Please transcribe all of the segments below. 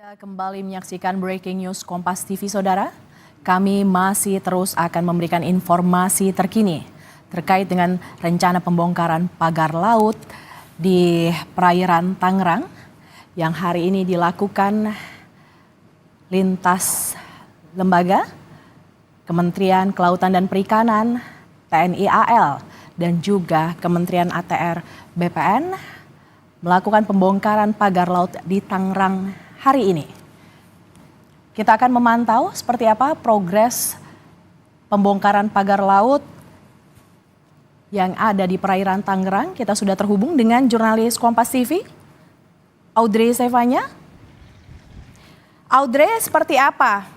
Anda kembali menyaksikan Breaking News Kompas TV, Saudara. Kami masih terus akan memberikan informasi terkini terkait dengan rencana pembongkaran pagar laut di perairan Tangerang yang hari ini dilakukan lintas lembaga, Kementerian Kelautan dan Perikanan, TNI AL, dan juga Kementerian ATR BPN melakukan pembongkaran pagar laut di Tangerang hari ini. Kita akan memantau seperti apa progres pembongkaran pagar laut yang ada di perairan Tangerang. Kita sudah terhubung dengan jurnalis Kompas TV, Audrey Sevanya. Audrey, seperti apa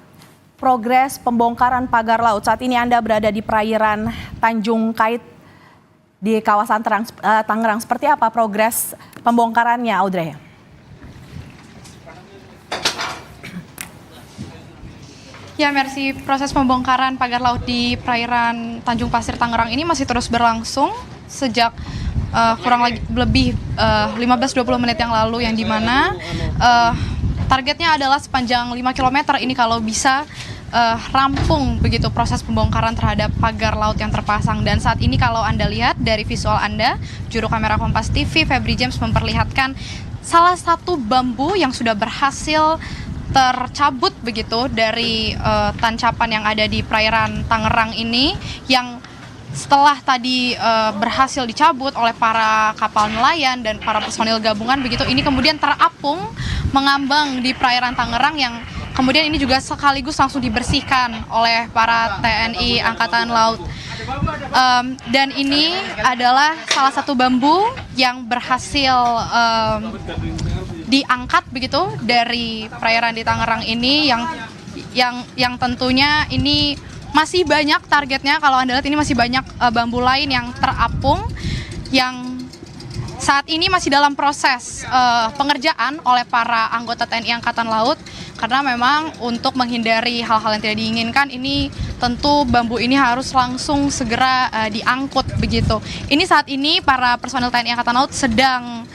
progres pembongkaran pagar laut? Saat ini Anda berada di perairan Tanjung Kait di kawasan Tangerang. Seperti apa progres pembongkarannya, Audrey? Ya, Mercy, proses pembongkaran pagar laut di perairan Tanjung Pasir Tangerang ini masih terus berlangsung sejak kurang lebih 15-20 menit yang lalu, yang dimana targetnya adalah sepanjang 5 km ini kalau bisa rampung begitu proses pembongkaran terhadap pagar laut yang terpasang. Dan saat ini kalau Anda lihat dari visual Anda, juru kamera Kompas TV Febri James memperlihatkan salah satu bambu yang sudah berhasil tercabut begitu dari tancapan yang ada di perairan Tangerang ini, yang setelah tadi berhasil dicabut oleh para kapal nelayan dan para personil gabungan begitu, ini kemudian terapung mengambang di perairan Tangerang, yang kemudian ini juga sekaligus langsung dibersihkan oleh para TNI Angkatan Laut. Dan ini adalah salah satu bambu yang berhasil diangkat begitu dari perairan di Tangerang ini, yang tentunya ini masih banyak targetnya. Kalau Anda lihat ini masih banyak bambu lain yang terapung, yang saat ini masih dalam proses pengerjaan oleh para anggota TNI Angkatan Laut, karena memang untuk menghindari hal-hal yang tidak diinginkan, ini tentu bambu ini harus langsung segera diangkut begitu. Ini saat ini para personel TNI Angkatan Laut sedang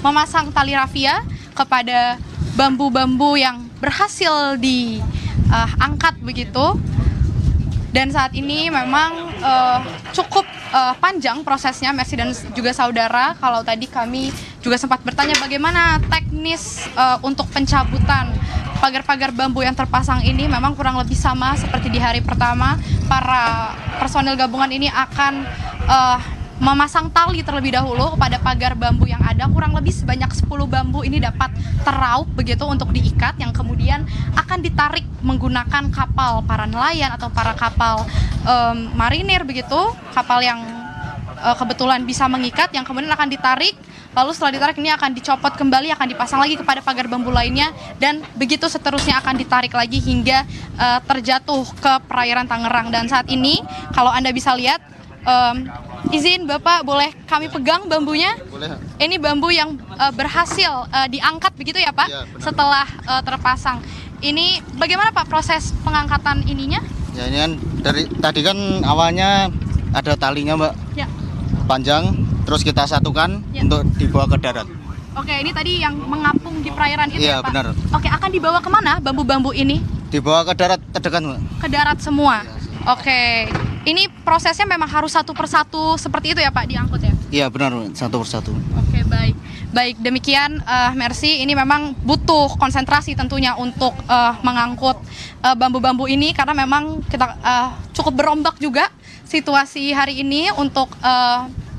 memasang tali rafia kepada bambu-bambu yang berhasil diangkat begitu. Dan saat ini memang cukup panjang prosesnya, Mercy dan juga saudara. Kalau tadi kami juga sempat bertanya bagaimana teknis untuk pencabutan pagar-pagar bambu yang terpasang ini, memang kurang lebih sama seperti di hari pertama. Para personil gabungan ini akan memasang tali terlebih dahulu kepada pagar bambu yang ada. Kurang lebih sebanyak 10 bambu ini dapat teraup begitu untuk diikat, yang kemudian akan ditarik menggunakan kapal para nelayan atau para kapal marinir begitu, kapal yang kebetulan bisa mengikat, yang kemudian akan ditarik. Lalu setelah ditarik ini akan dicopot kembali, akan dipasang lagi kepada pagar bambu lainnya, dan begitu seterusnya akan ditarik lagi hingga terjatuh ke perairan Tangerang. Dan saat ini kalau Anda bisa lihat, izin Bapak, boleh kami pegang bambunya? Boleh. Ini bambu yang berhasil diangkat begitu ya Pak? Ya, benar. Setelah terpasang. Ini bagaimana Pak proses pengangkatan ininya? Ya, ini kan dari tadi kan awalnya ada talinya, Mbak, Ya. panjang, terus kita satukan Ya. untuk dibawa ke darat. Oke, ini tadi yang mengapung di perairan itu Iya, ya Pak? benar. Oke, akan dibawa kemana bambu-bambu ini? Dibawa ke darat terdekat, Mbak. Ke darat semua? Oke, ini prosesnya memang harus satu persatu seperti itu ya Pak, diangkut ya? Iya, benar, Mbak. Satu persatu. Oke, baik. Baik, demikian Mercy, ini memang butuh konsentrasi tentunya untuk mengangkut bambu-bambu ini, karena memang kita cukup berombak juga situasi hari ini untuk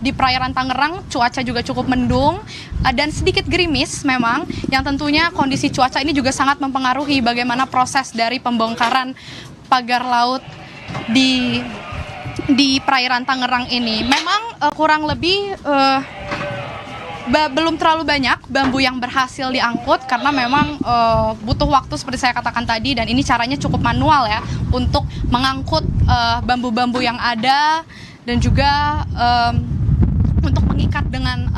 di perairan Tangerang. Cuaca juga cukup mendung dan sedikit gerimis memang, yang tentunya kondisi cuaca ini juga sangat mempengaruhi bagaimana proses dari pembongkaran pagar laut di perairan Tangerang ini. Memang kurang lebih belum terlalu banyak bambu yang berhasil diangkut, karena memang butuh waktu seperti saya katakan tadi, dan ini caranya cukup manual ya untuk mengangkut bambu-bambu yang ada, dan juga untuk mengikat dengan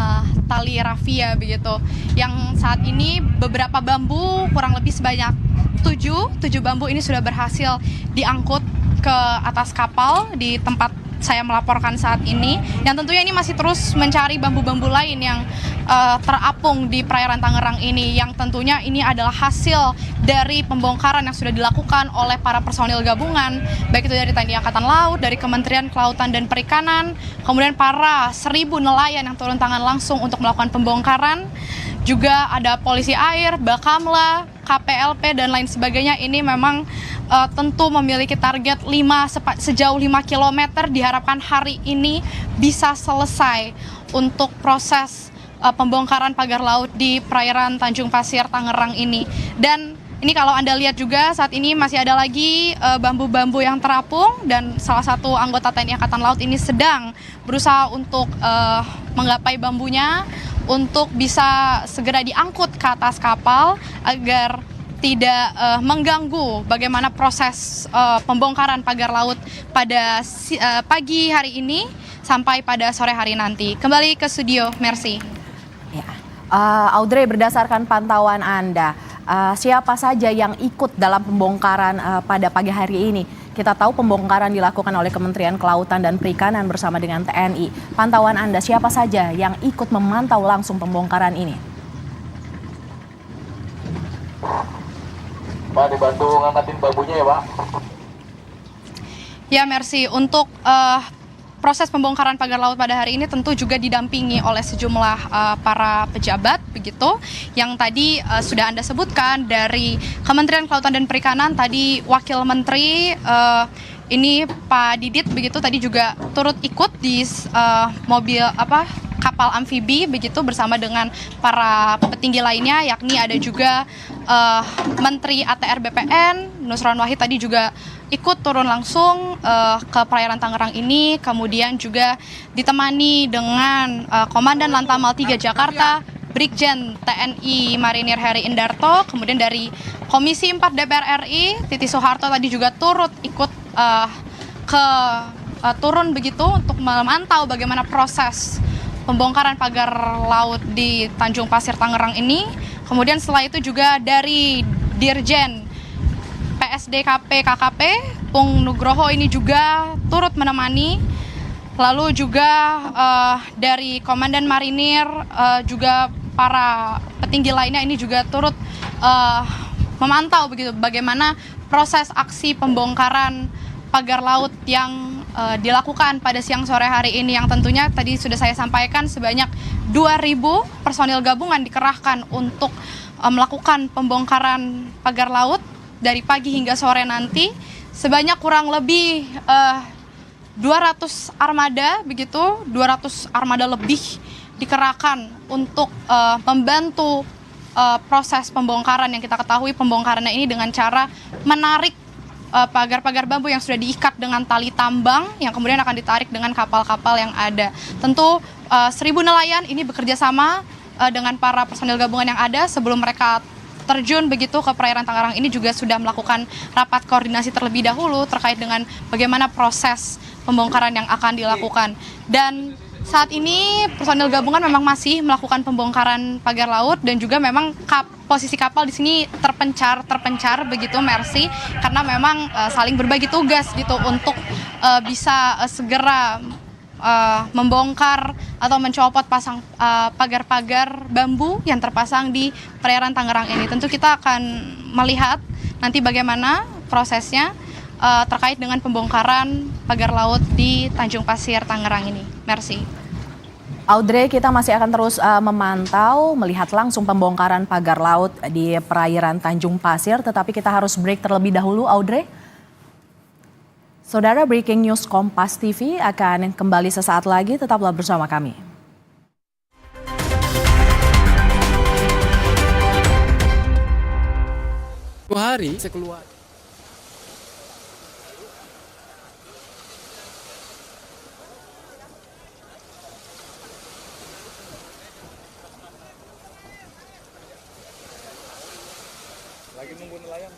tali rafia begitu. Yang saat ini beberapa bambu, kurang lebih sebanyak 7 bambu ini sudah berhasil diangkut ke atas kapal di tempat saya melaporkan saat ini, yang tentunya ini masih terus mencari bambu-bambu lain yang terapung di perairan Tangerang ini, yang tentunya ini adalah hasil dari pembongkaran yang sudah dilakukan oleh para personil gabungan, baik itu dari TNI Angkatan Laut, dari Kementerian Kelautan dan Perikanan, kemudian para 1.000 nelayan yang turun tangan langsung untuk melakukan pembongkaran, juga ada polisi air, Bakamla, KPLP, dan lain sebagainya. Ini memang tentu memiliki target sejauh 5 km, diharapkan hari ini bisa selesai untuk proses pembongkaran pagar laut di perairan Tanjung Pasir Tangerang ini. Dan ini kalau Anda lihat juga saat ini masih ada lagi bambu-bambu yang terapung, dan salah satu anggota TNI Angkatan Laut ini sedang berusaha untuk menggapai bambunya untuk bisa segera diangkut ke atas kapal agar tidak mengganggu bagaimana proses pembongkaran pagar laut pada pagi hari ini sampai pada sore hari nanti. Kembali ke studio, Mercy. Ya. Audrey, berdasarkan pantauan Anda, siapa saja yang ikut dalam pembongkaran pada pagi hari ini? Kita tahu pembongkaran dilakukan oleh Kementerian Kelautan dan Perikanan bersama dengan TNI. Pantauan Anda, siapa saja yang ikut memantau langsung pembongkaran ini? Pak, dibantu ngangkatin bambunya ya, Pak. Ya, Mercy, untuk proses pembongkaran pagar laut pada hari ini tentu juga didampingi oleh sejumlah para pejabat begitu, yang tadi sudah Anda sebutkan dari Kementerian Kelautan dan Perikanan, tadi Wakil Menteri ini Pak Didit begitu tadi juga turut ikut di mobil kapal amfibi begitu bersama dengan para petinggi lainnya, yakni ada juga Menteri ATR BPN Nusron Wahid tadi juga ikut turun langsung ke perairan Tangerang ini, kemudian juga ditemani dengan Komandan Lantamal 3 Jakarta, Brigjen TNI Marinir Heri Indarto, kemudian dari Komisi 4 DPR RI, Titi Soeharto tadi juga turut ikut turun begitu untuk memantau bagaimana proses pembongkaran pagar laut di Tanjung Pasir Tangerang ini. Kemudian setelah itu juga dari Dirjen PSDKP KKP Pung Nugroho ini juga turut menemani. Lalu juga dari Komandan Marinir juga para petinggi lainnya ini juga turut memantau begitu bagaimana proses aksi pembongkaran pagar laut yang dilakukan pada siang sore hari ini, yang tentunya tadi sudah saya sampaikan sebanyak 2.000 personil gabungan dikerahkan untuk melakukan pembongkaran pagar laut dari pagi hingga sore nanti. Sebanyak kurang lebih 200 armada begitu, 200 armada lebih dikerahkan untuk membantu proses pembongkaran, yang kita ketahui pembongkarannya ini dengan cara menarik pagar-pagar bambu yang sudah diikat dengan tali tambang yang kemudian akan ditarik dengan kapal-kapal yang ada. Tentu 1.000 nelayan ini bekerja sama dengan para personil gabungan yang ada sebelum mereka terjun begitu ke perairan Tangerang ini juga sudah melakukan rapat koordinasi terlebih dahulu terkait dengan bagaimana proses pembongkaran yang akan dilakukan. Dan saat ini personil gabungan memang masih melakukan pembongkaran pagar laut, dan juga memang posisi kapal di sini terpencar begitu, Mercy, karena memang saling berbagi tugas gitu untuk bisa segera membongkar atau mencopot pasang pagar-pagar bambu yang terpasang di perairan Tangerang ini. Tentu kita akan melihat nanti bagaimana prosesnya terkait dengan pembongkaran pagar laut di Tanjung Pasir Tangerang ini. Mercy. Audrey, kita masih akan terus memantau, melihat langsung pembongkaran pagar laut di perairan Tanjung Pasir, tetapi kita harus break terlebih dahulu, Audrey. Saudara, breaking news Kompas TV akan kembali sesaat lagi, tetaplah bersama kami. Dua hari saya keluar. Lagi nunggu nelayan.